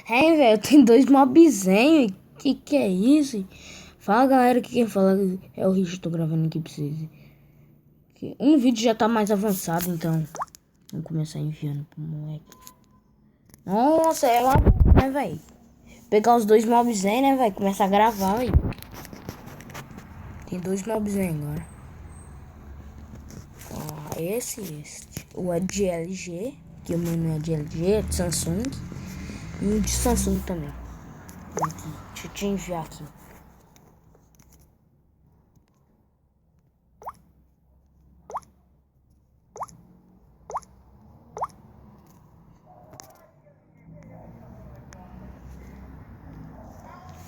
É, velho, tem dois mobzinhos. Que é isso? Fala, galera, que quem fala é o Rich. Tô gravando aqui pra vocês. Um vídeo já tá mais avançado, então vamos começar enviando pro moleque. Nossa, é lá, né, velho? Pegar os dois mobzinhos, né, velho? Começar a gravar, velho. Tem dois mobzinhos agora. Ó, esse. O é de LG, que o meu não é de LG, é de Samsung. E um de Samsung também. Aqui, deixa eu te enviar aqui.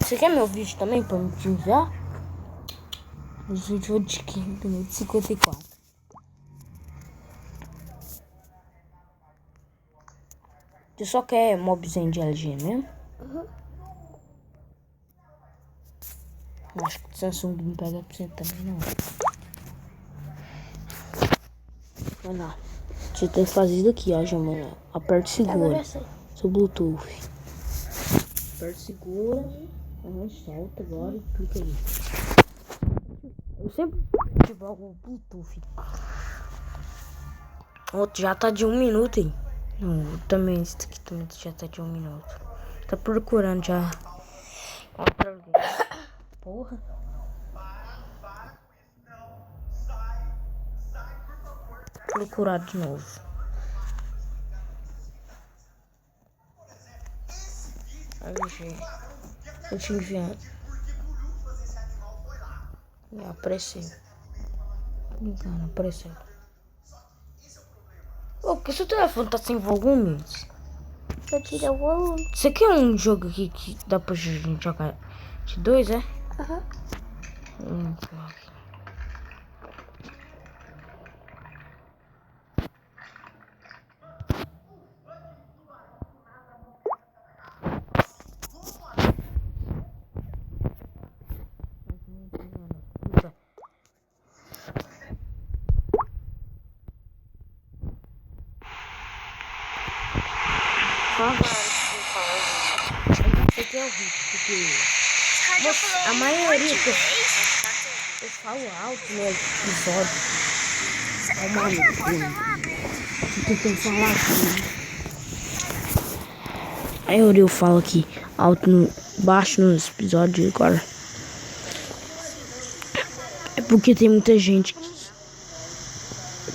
Você quer meu vídeo também pra me te enviar? Os vídeos de 15 minutos 54. Você só quer mobzinho de LG mesmo? Uhum. Acho que o Samsung não pega pra você também, não. Vai lá. Você tem que fazer isso aqui, ó, Jamana. Aperta e segura. Seu Bluetooth. Aperta e segura. Solta agora e clica aí. Eu sempre ativar o Bluetooth. Outro já tá de 1 minuto aí. Não, também, esse aqui também já tá de 1 minuto. Tá procurando já. Outra vez. Porra. Procurar de novo. LG. Eu te enviando. Apareceu. Não apareceu. Ô, por que seu telefone tá sem volume? Eu tirei o volume. Você quer um jogo aqui que dá pra gente jogar de dois, é? Aham. Esse aqui é o vídeo, porque a maioria que eu falo alto no episódio. É uma que tem que falar aqui. A maioria eu falo aqui alto, baixo nos episódios agora. É porque tem muita gente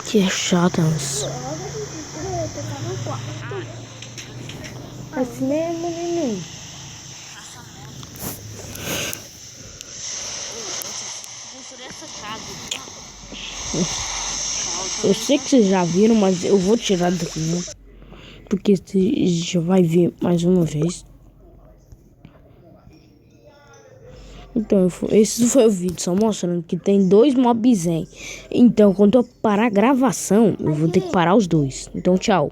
que é chata. Assim mesmo, neném. Eu sei que vocês já viram, mas eu vou tirar daqui, né? Porque você já vai ver mais uma vez. Então, esse foi o vídeo, só mostrando que tem dois mobzinhos. Então, quando eu parar a gravação, eu vou ter que parar os dois. Então, tchau.